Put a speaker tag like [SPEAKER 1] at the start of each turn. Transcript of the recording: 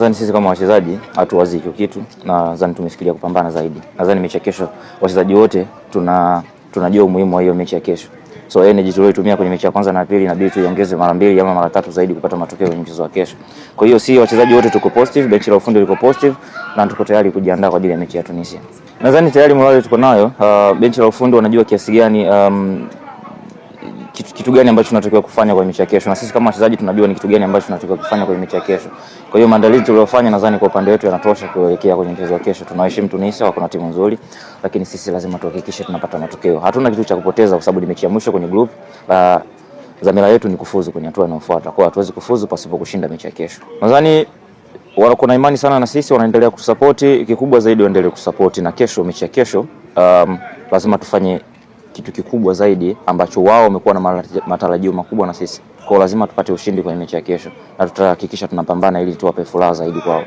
[SPEAKER 1] Nadhani sisi kama wachezaji hatuwazi hiyo kitu, na nadhani tumefikiria kupambana zaidi. Nadhani mechi ya kesho wachezaji wote tunajua umuhimu wa hiyo mechi ya kesho. So energy tuliyotumia kwenye mechi ya kwanza na pili inabidi tuiongeze mara 2 ama mara 3 zaidi kupata matokeo kwenye mchezo wa kesho. Kwa hiyo si wachezaji wote tuko positive, benchi la ufundi liko positive na tuko tayari kujiandaa kwa ajili ya mechi ya Tunisia. Nadhani tayari morale tuko nayo. Benchi la ufundi wanajua kiasi gani kitu gani ambacho tunatakiwa kufanya kwa mechi ya kesho, na sisi kama wachezaji tunajua ni kitu gani ambacho tunatakiwa kufanya kwa mechi ya kesho. Kwa hiyo maandalizi tuliyofanya nadhani kwa upande wetu yanatosha kuelekea kwenye mchezo wa kesho. Tunaheshimu Tunisia, wako na timu nzuri, lakini sisi lazima tuhakikishe tunapata matokeo. Hatuna kitu cha kupoteza kwa sababu ni mechi ya mwisho kwenye group. Dhamira yetu ni kufuzu kwenye hatua inayofuata. Kwa hiyo hatuwezi kufuzu pasipo kushinda mechi ya kesho. Nadhani wako na imani sana na sisi, wanaendelea kutusupport. Kikubwa zaidi waendelee kusupport, na kesho, mechi ya kesho, lazima tufanye kitu kikubwa zaidi ambacho wao wamekuwa na matarajio makubwa na sisi. Kwa lazima tupate ushindi kwenye mechi ya kesho, na tutahakikisha tunapambana ili tuwape furaha zaidi kwao.